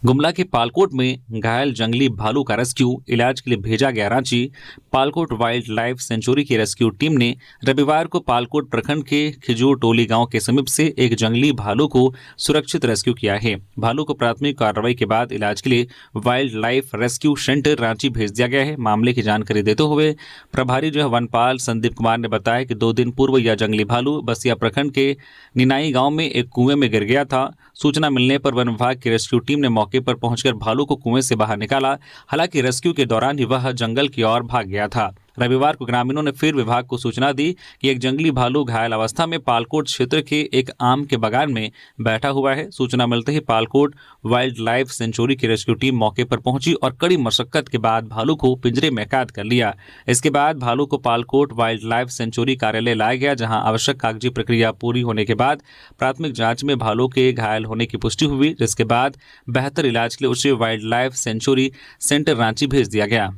गुमला के पालकोट में घायल जंगली भालू का रेस्क्यू, इलाज के लिए भेजा गया Ranchi. Palkot wild life sanctuary की रेस्क्यू टीम ने रविवार को पालकोट प्रखंड के खिजूर टोली गांव के समीप से एक जंगली भालू को सुरक्षित रेस्क्यू किया है। भालू को प्राथमिक कार्रवाई के बाद इलाज के लिए wild life rescue centre Ranchi भेज दिया गया है। मामले की जानकारी देते हुए प्रभारी वनपाल संदीप कुमार ने बताया कि 2 दिन पूर्व यह जंगली भालू बसिया प्रखंड के निनाई गाँव में एक कुएं में गिर गया था। सूचना मिलने पर वन विभाग की रेस्क्यू टीम ने मौके पर पहुंचकर भालू को कुएं से बाहर निकाला। हालांकि रेस्क्यू के दौरान ही वह जंगल की ओर भाग गया था। रविवार को ग्रामीणों ने फिर विभाग को सूचना दी कि एक जंगली भालू घायल अवस्था में पालकोट क्षेत्र के एक आम के बागान में बैठा हुआ है। सूचना मिलते ही पालकोट वाइल्ड लाइफ सेंचुरी की रेस्क्यू टीम मौके पर पहुंची और कड़ी मशक्कत के बाद भालू को पिंजरे में कैद कर लिया। इसके बाद भालू को पालकोट वाइल्ड लाइफ सेंचुरी कार्यालय लाया गया, जहां आवश्यक कागजी प्रक्रिया पूरी होने के बाद प्राथमिक जांच में भालू के घायल होने की पुष्टि हुई, जिसके बाद बेहतर इलाज के लिए उसे wild life sanctuary centre Ranchi भेज दिया गया।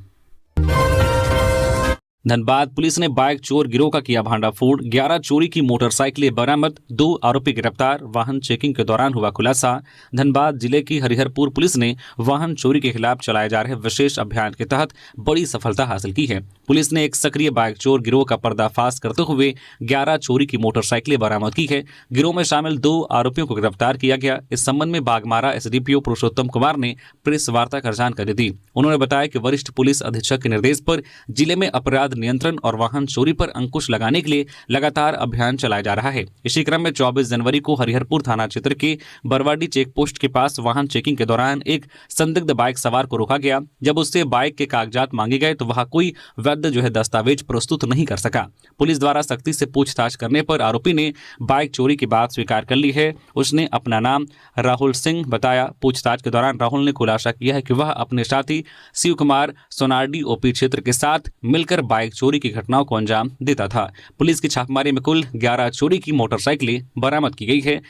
धनबाद पुलिस ने बाइक चोर गिरोह का किया भांडाफोड़, 11 चोरी की मोटरसाइकिलें बरामद, 2 आरोपी गिरफ्तार। वाहन चेकिंग के दौरान हुआ खुलासा। धनबाद जिले की हरिहरपुर पुलिस ने वाहन चोरी के खिलाफ चलाए जा रहे विशेष अभियान के तहत बड़ी सफलता हासिल की है। पुलिस ने एक सक्रिय बाइक चोर गिरोह का पर्दाफाश करते हुए 11 चोरी की मोटरसाइकिलें बरामद की है। गिरोह में शामिल 2 आरोपियों को गिरफ्तार किया गया। इस संबंध में बागमारा एसडीपीओ पुरुषोत्तम कुमार ने प्रेस वार्ता कर जानकारी दी। उन्होंने बताया कि वरिष्ठ पुलिस अधीक्षक के निर्देश पर जिले में अपराध नियंत्रण और वाहन चोरी पर अंकुश लगाने के लिए लगातार अभियान चलाया जा रहा है। इसी क्रम में 24 जनवरी को हरिहरपुर थाना क्षेत्र के बरवाडी चेक पोस्ट के पास वाहन चेकिंग के दौरान एक संदिग्ध बाइक सवार को रोका गया। जब उससे बाइक के कागजात मांगे गए तो वह कोई वैध दस्तावेज प्रस्तुत नहीं कर सका। पुलिस द्वारा सख्ती से पूछताछ करने पर आरोपी ने बाइक चोरी की बात स्वीकार कर ली है। उसने अपना नाम राहुल सिंह बताया। पूछताछ के दौरान राहुल ने खुलासा किया है कि वह अपने साथी शिव कुमार सोनारडी ओपी क्षेत्र के साथ मिलकर बाइक चोरी की घटनाओं को अंजाम देता था। पुलिस की छापेमारी में कुल 11 चोरी की मोटरसाइकिलें बरामद की गई है।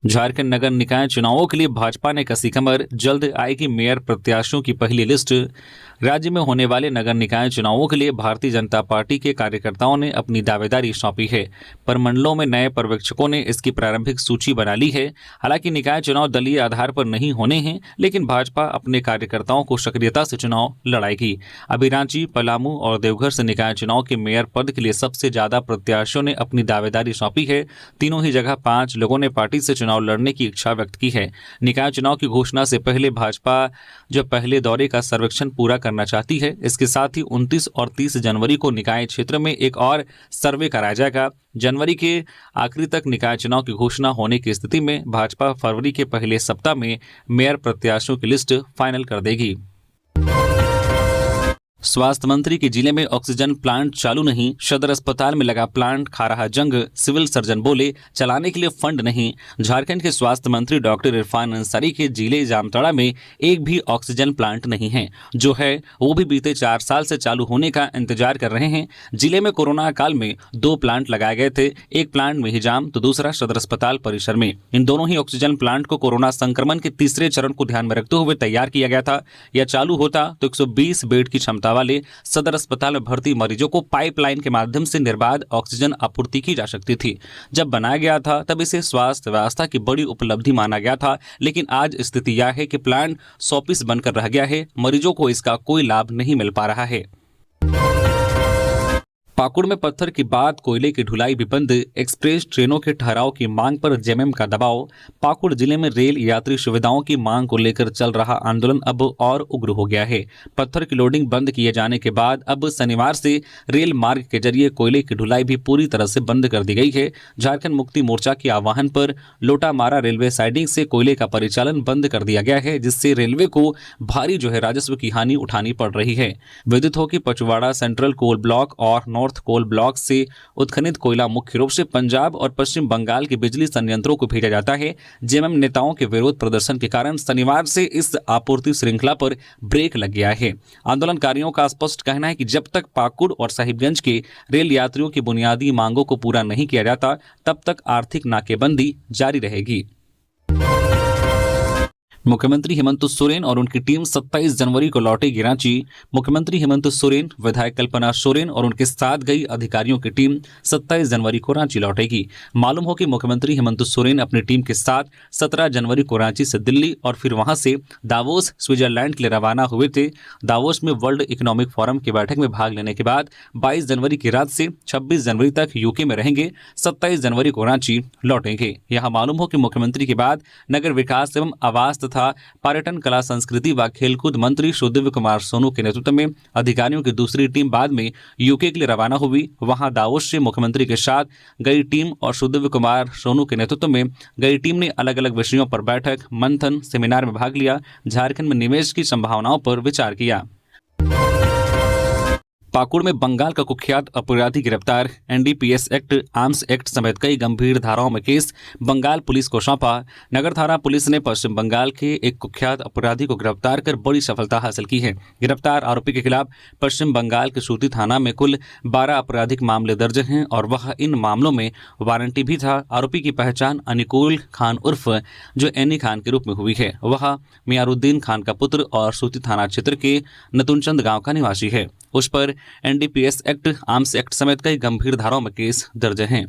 झारखंड नगर निकाय चुनावों के लिए भाजपा ने कसी कमर, जल्द आएगी मेयर प्रत्याशियों की पहली लिस्ट। राज्य में होने वाले नगर निकाय चुनावों के लिए भारतीय जनता पार्टी के कार्यकर्ताओं ने अपनी दावेदारी सौंपी है, पर मंडलों में नए पर्यवेक्षकों ने इसकी प्रारंभिक सूची बना ली है। हालांकि निकाय चुनाव दलीय आधार पर नहीं होने हैं, लेकिन भाजपा अपने कार्यकर्ताओं को सक्रियता से चुनाव लड़ाएगी। अभी रांची, पलामू और देवघर से निकाय चुनाव के मेयर पद के लिए सबसे ज्यादा प्रत्याशियों ने अपनी दावेदारी सौंपी है। तीनों ही जगह 5 लोगों ने पार्टी से चुनाव लड़ने की इच्छा व्यक्त की है। निकाय चुनाव की घोषणा से पहले भाजपा जो पहले दौरे का सर्वेक्षण पूरा करना चाहती है, इसके साथ ही 29 और 30 जनवरी को निकाय क्षेत्र में एक और सर्वे कराया जाएगा। जनवरी के आखिरी तक निकाय चुनाव की घोषणा होने की स्थिति में भाजपा फरवरी के पहले सप्ताह में मेयर प्रत्याशियों की लिस्ट फाइनल कर देगी। स्वास्थ्य मंत्री के जिले में ऑक्सीजन प्लांट चालू नहीं, सदर अस्पताल में लगा प्लांट खा रहा जंग, सिविल सर्जन बोले चलाने के लिए फंड नहीं। झारखंड के स्वास्थ्य मंत्री डॉक्टर इरफान अंसारी के जिले जामताड़ा में एक भी ऑक्सीजन प्लांट नहीं है, जो है वो भी बीते 4 साल से चालू होने का इंतजार कर रहे हैं। जिले में कोरोना काल में 2 प्लांट लगाए गए थे, एक प्लांट मेहिजाम तो दूसरा सदर अस्पताल परिसर में। इन दोनों ही ऑक्सीजन प्लांट को कोरोना संक्रमण के तीसरे चरण को ध्यान में रखते हुए तैयार किया गया था। यह चालू होता तो 120 बेड की क्षमता वाले सदर अस्पताल में भर्ती मरीजों को पाइपलाइन के माध्यम से निर्बाध ऑक्सीजन आपूर्ति की जा सकती थी। जब बनाया गया था तब इसे स्वास्थ्य व्यवस्था की बड़ी उपलब्धि माना गया था, लेकिन आज स्थिति यह है कि प्लांट 100 पीस बनकर रह गया है। मरीजों को इसका कोई लाभ नहीं मिल पा रहा है। पाकुड़ में पत्थर की बाद कोयले की ढुलाई भी बंद, एक्सप्रेस ट्रेनों के ठहराव की मांग पर जेएमएम का दबाव। पाकुड़ जिले में रेल यात्री सुविधाओं की मांग को लेकर चल रहा आंदोलन अब और उग्र हो गया है। पत्थर की लोडिंग बंद किए जाने के बाद अब शनिवार से रेल मार्ग के जरिए कोयले की ढुलाई भी पूरी तरह से बंद कर दी गई है। झारखंड मुक्ति मोर्चा के आह्वान पर लोटामारा रेलवे साइडिंग से कोयले का परिचालन बंद कर दिया गया है, जिससे रेलवे को भारी राजस्व की हानि उठानी पड़ रही है। विदित हो कि पचवाड़ा सेंट्रल कोल ब्लॉक और नॉर्थ कोल ब्लॉक से उत्खनित कोयला मुख्य रूप से पंजाब और पश्चिम बंगाल के बिजली संयंत्रों को भेजा जाता है। जेएमएम नेताओं के विरोध प्रदर्शन के कारण शनिवार से इस आपूर्ति श्रृंखला पर ब्रेक लग गया है। आंदोलनकारियों का स्पष्ट कहना है कि जब तक पाकुड़ और साहिबगंज के रेल यात्रियों की बुनियादी मांगों को पूरा नहीं किया जाता, तब तक आर्थिक नाकेबंदी जारी रहेगी। मुख्यमंत्री हेमंत सोरेन और उनकी टीम 27 जनवरी को लौटेगी रांची। मुख्यमंत्री हेमंत सोरेन, विधायक कल्पना सोरेन और उनके साथ गई अधिकारियों की टीम 27 जनवरी को रांची लौटेगी। मालूम हो कि मुख्यमंत्री हेमंत सोरेन अपनी टीम के साथ 17 जनवरी को रांची से दिल्ली और फिर वहां से दावोस स्विट्जरलैंड के लिए रवाना हुए थे। दावोस में वर्ल्ड इकोनॉमिक फोरम की बैठक में भाग लेने के बाद 22 जनवरी की रात से 26 जनवरी तक यूके में रहेंगे। 27 जनवरी को रांची लौटेंगे। यहाँ मालूम हो कि मुख्यमंत्री के बाद नगर विकास एवं आवास तथा पर्यटन, कला, संस्कृति व खेलकूद मंत्री सुदिव्य कुमार सोनू के नेतृत्व में अधिकारियों की दूसरी टीम बाद में यूके के लिए रवाना हुई। वहां दावोस से मुख्यमंत्री के साथ गई टीम और सुदिव्य कुमार सोनू के नेतृत्व में गई टीम ने अलग अलग विषयों पर बैठक, मंथन, सेमिनार में भाग लिया। झारखंड में निवेश की संभावनाओं पर विचार किया। पाकुड़ में बंगाल का कुख्यात अपराधी गिरफ्तार, एनडीपीएस एक्ट, आर्म्स एक्ट समेत कई गंभीर धाराओं में केस बंगाल पुलिस को सौंपा। नगर थाना पुलिस ने पश्चिम बंगाल के एक कुख्यात अपराधी को गिरफ्तार कर बड़ी सफलता हासिल की है। गिरफ्तार आरोपी के खिलाफ पश्चिम बंगाल के सूती थाना में कुल 12 आपराधिक मामले दर्ज हैं और वह इन मामलों में वारंटी भी था। आरोपी की पहचान अनिकुल खान उर्फ जो एनी खान के रूप में हुई है। वह मियारुद्दीन खान का पुत्र और सूती थाना क्षेत्र के नतुनचंद गांव का निवासी है। उस पर एनडीपीएस एक्ट, आर्म्स एक्ट समेत कई गंभीर धाराओं में केस दर्ज हैं।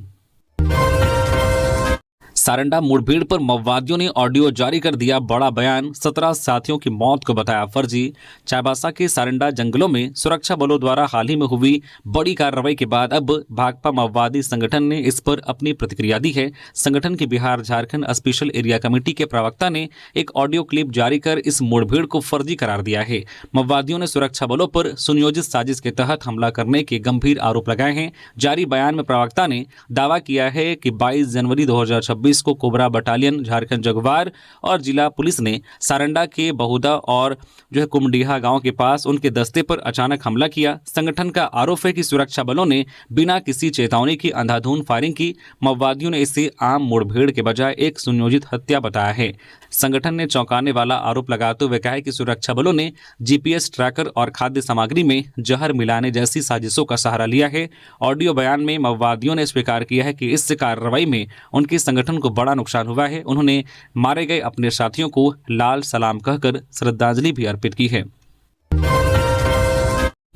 सारंडा मुठभेड़ पर माओवादियों ने ऑडियो जारी कर दिया बड़ा बयान, 17 साथियों की मौत को बताया फर्जी। चाईबासा के सारंडा जंगलों में सुरक्षा बलों द्वारा हाल ही में हुई बड़ी कार्रवाई के बाद अब भाकपा माओवादी संगठन ने इस पर अपनी प्रतिक्रिया दी है। संगठन की Bihar Jharkhand special area committee के प्रवक्ता ने एक ऑडियो क्लिप जारी कर इस मुठभेड़ को फर्जी करार दिया है। माओवादियों ने सुरक्षा बलों पर सुनियोजित साजिश के तहत हमला करने के गंभीर आरोप लगाए हैं। जारी बयान में प्रवक्ता ने दावा किया है कि 22 जनवरी 2026 को कोबरा बटालियन, झारखंड जगुआर और जिला पुलिस ने सारंडा के बहुदा और कुमडीहा गांव के पास उनके दस्ते पर अचानक हमला किया। संगठन का आरोप है कि सुरक्षा बलों ने बिना किसी चेतावनी की अंधाधुंध फायरिंग की। माओवादियों ने इसे आम मुठभेड़ के बजाय एक सुनियोजित हत्या बताया है। संगठन ने चौंकाने वाला आरोप लगाते हुए कहा है कि सुरक्षा बलों ने जीपीएस ट्रैकर और खाद्य सामग्री में जहर मिलाने जैसी साजिशों का सहारा लिया है। ऑडियो बयान में माओवादियों ने स्वीकार किया है कि इस कार्रवाई में उनके संगठन को बड़ा नुकसान हुआ है। उन्होंने मारे गए अपने साथियों को लाल सलाम कहकर श्रद्धांजलि भी अर्पित की है।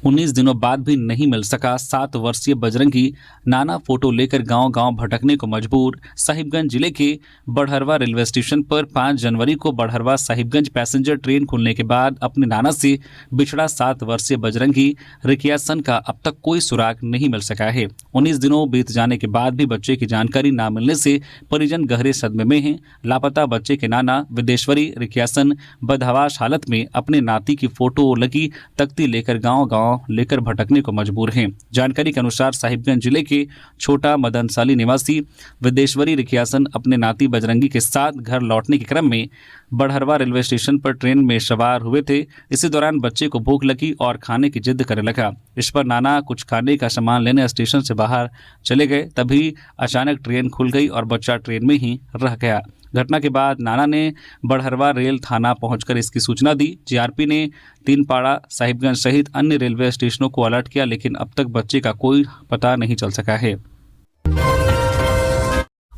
19 दिनों बाद भी नहीं मिल सका 7 वर्षीय बजरंगी, नाना फोटो लेकर गांव-गांव भटकने को मजबूर। साहिबगंज जिले के बड़हरवा रेलवे स्टेशन पर 5 जनवरी को बड़हरवा साहिबगंज पैसेंजर ट्रेन खुलने के बाद अपने नाना से बिछड़ा 7 वर्षीय बजरंगी रिकियासन का अब तक कोई सुराग नहीं मिल सका है। 19 दिनों बीत जाने के बाद भी बच्चे की जानकारी न मिलने से परिजन गहरे सदमे में हैं। लापता बच्चे के नाना विदेश्वरी रिकियासन बदहवास हालत में अपने नाती की फोटो लगी तख्ती लेकर गांव-गांव लेकर भटकने को मजबूर हैं। जानकारी के अनुसार साहिबगंज जिले के छोटा मदनसाली निवासी विदेश्वरी रिकियासन अपने नाती बजरंगी के साथ घर लौटने के क्रम में बड़हरवा रेलवे स्टेशन पर ट्रेन में सवार हुए थे। इसी दौरान बच्चे को भूख लगी और खाने की जिद करने लगा। इस पर नाना कुछ खाने का सामान लेने स्टेशन से बाहर चले गए, तभी अचानक ट्रेन खुल गई और बच्चा ट्रेन में ही रह गया। घटना के बाद नाना ने बड़हरवा रेल थाना पहुंचकर इसकी सूचना दी। जीआरपी ने तीनपाड़ा, साहिबगंज सहित अन्य रेलवे स्टेशनों को अलर्ट किया, लेकिन अब तक बच्चे का कोई पता नहीं चल सका है।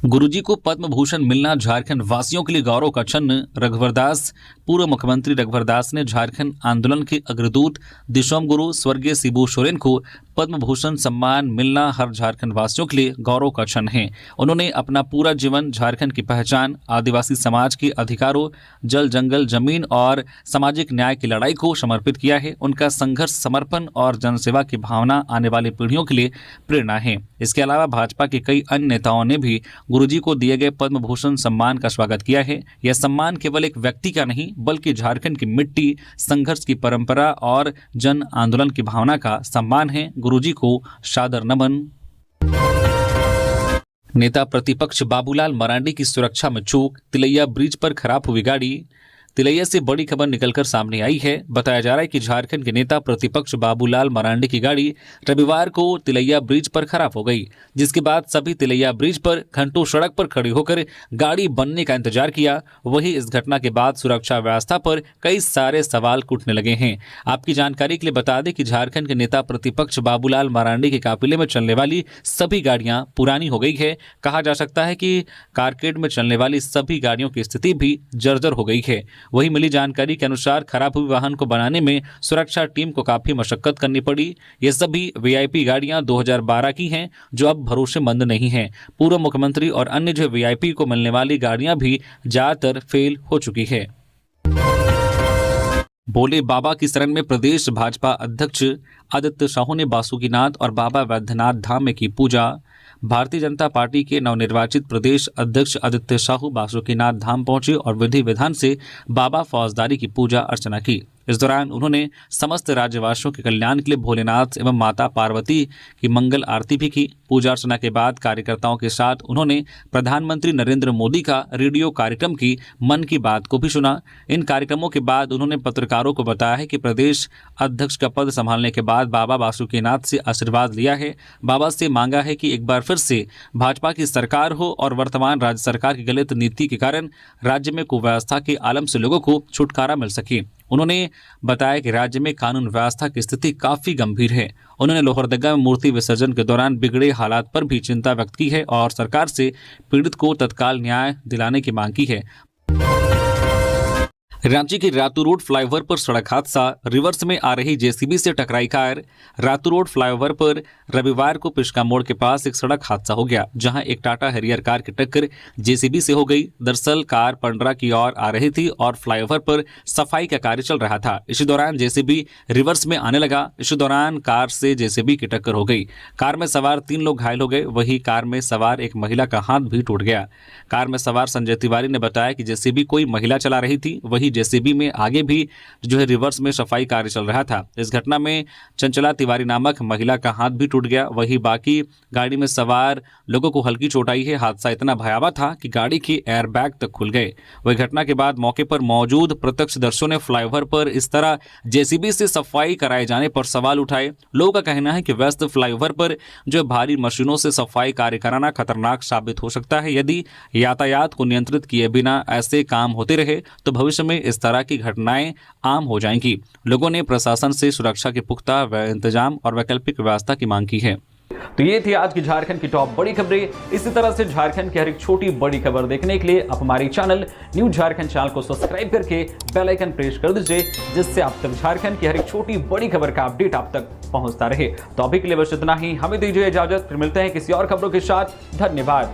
गुरुजी को पद्म भूषण मिलना झारखंड वासियों के लिए गौरव का क्षण। रघुवर दास, पूर्व मुख्यमंत्री रघुवर दास ने झारखंड आंदोलन के अग्रदूत दिशोम गुरु स्वर्गीय शिबू सोरेन को पद्म भूषण सम्मान मिलना हर झारखंड वासियों के लिए गौरव का क्षण है। उन्होंने अपना पूरा जीवन झारखंड की पहचान, आदिवासी समाज के अधिकारों, जल जंगल जमीन और सामाजिक न्याय की लड़ाई को समर्पित किया है। उनका संघर्ष, समर्पण और जनसेवा की भावना आने वाली पीढ़ियों के लिए प्रेरणा है। इसके अलावा भाजपा के कई अन्य नेताओं ने भी गुरुजी को दिए गए पद्म भूषण सम्मान का स्वागत किया है। यह सम्मान केवल एक व्यक्ति का नहीं, बल्कि झारखंड की मिट्टी, संघर्ष की परंपरा और जन आंदोलन की भावना का सम्मान है। गुरुजी को सादर नमन। नेता प्रतिपक्ष बाबूलाल मरांडी की सुरक्षा में चूक, तिलैया ब्रिज पर खराब हुई गाड़ी। तिलैया से बड़ी खबर निकलकर सामने आई है। बताया जा रहा है कि झारखंड के नेता प्रतिपक्ष बाबूलाल मरांडी की गाड़ी रविवार को तिलैया ब्रिज पर खराब हो गई, जिसके बाद सभी तिलैया ब्रिज पर घंटों सड़क पर खड़े होकर गाड़ी बनने का इंतजार किया। वहीं इस घटना के बाद सुरक्षा व्यवस्था पर कई सारे सवाल उठने लगे हैं। आपकी जानकारी के लिए बता दें कि झारखंड के नेता प्रतिपक्ष बाबूलाल मरांडी के काफिले में चलने वाली सभी गाड़ियां पुरानी हो गई है। कहा जा सकता है कि कारकेड में चलने वाली सभी गाड़ियों की स्थिति भी जर्जर हो गई है। वही मिली जानकारी के अनुसार खराब हुई वाहन को बनाने में सुरक्षा टीम को काफी मशक्कत करनी पड़ी। ये सभी वीआईपी गाड़ियां 2012 की हैं, जो अब भरोसेमंद नहीं हैं। पूर्व मुख्यमंत्री और अन्य जो वीआईपी को मिलने वाली गाड़ियां भी ज्यादातर फेल हो चुकी है। भोले बाबा की शरण में प्रदेश भाजपा अध्यक्ष आदित्य साहू ने बासुकीनाथ और बाबा वैद्यनाथ धाम में की पूजा। भारतीय जनता पार्टी के नवनिर्वाचित प्रदेश अध्यक्ष आदित्य साहू बासुकीनाथ धाम पहुंचे और विधि विधान से बाबा फौजदारी की पूजा अर्चना की। इस दौरान उन्होंने समस्त राज्यवासियों के कल्याण के लिए भोलेनाथ एवं माता पार्वती की मंगल आरती भी की। पूजा अर्चना के बाद कार्यकर्ताओं के साथ उन्होंने प्रधानमंत्री नरेंद्र मोदी का रेडियो कार्यक्रम की मन की बात को भी सुना। इन कार्यक्रमों के बाद उन्होंने पत्रकारों को बताया है कि प्रदेश अध्यक्ष का पद संभालने के बाद बाबा बासुकीनाथ से आशीर्वाद लिया है। बाबा से मांगा है कि एक बार फिर से भाजपा की सरकार हो और वर्तमान राज्य सरकार की गलत नीति के कारण राज्य में कुव्यवस्था के आलम से लोगों को छुटकारा मिल सके। उन्होंने बताया कि राज्य में कानून व्यवस्था की स्थिति काफी गंभीर है। उन्होंने लोहरदगा में मूर्ति विसर्जन के दौरान बिगड़े हालात पर भी चिंता व्यक्त की है और सरकार से पीड़ित को तत्काल न्याय दिलाने की मांग की है। रांची के रातू रोड फ्लाईओवर पर सड़क हादसा, रिवर्स में आ रही जेसीबी से टकराई कार। रातू रोड फ्लाईओवर पर रविवार को पिचका मोड़ के पास एक सड़क हादसा हो गया, जहां एक टाटा हैरियर कार की टक्कर जेसीबी से हो गई। दरअसल कार पंडरा की ओर आ रही थी और फ्लाईओवर पर सफाई का कार्य चल रहा था। इसी दौरान जेसीबी रिवर्स में आने लगा। इसी दौरान कार से जेसीबी की टक्कर हो गई। कार में सवार 3 लोग घायल हो गए। वहीं कार में सवार एक महिला का हाथ भी टूट गया। कार में सवार संजय तिवारी ने बताया कि जेसीबी कोई महिला चला रही थी। वही जेसीबी में आगे भी जो है रिवर्स में सफाई कार्य चल रहा था। इस घटना में चंचला तिवारी नामक महिला का हाथ भी टूट गया। वहीं बाकी गाड़ी में सवार लोगों को हल्की चोट आई है। हादसा इतना भयावह था कि गाड़ी के एयरबैग तक खुल गए। वही घटना के बाद मौके पर मौजूद प्रत्यक्षदर्शियों ने फ्लाईओवर पर इस तरह जेसीबी से सफाई कराए जाने पर सवाल उठाए। लोगों का कहना है कि व्यस्त फ्लाईओवर पर जो भारी मशीनों से सफाई कार्य कराना खतरनाक साबित हो सकता है। यदि यातायात को नियंत्रित किए बिना ऐसे काम होते रहे तो भविष्य में इस तरह की घटनाएं आम हो जाएंगी। लोगों ने प्रशासन से सुरक्षा के पुख्ता इंतजाम और वैकल्पिक व्यवस्था की मांग की है। तो ये थी आज की झारखंड की टॉप बड़ी खबरें। इसी तरह से झारखंड की हर एक छोटी बड़ी खबर देखने के लिए आप हमारे चैनल न्यूज झारखंड चैनल को सब्सक्राइब करके बेल आइकन प्रेस कर दीजिए, जिससे आप तक झारखंड की हर एक छोटी बड़ी खबर का अपडेट आप तक पहुंचता रहे। तो अभी के लिए बस इतना ही, हमें दीजिए इजाजत, फिर मिलते हैं किसी और खबरों के साथ। धन्यवाद।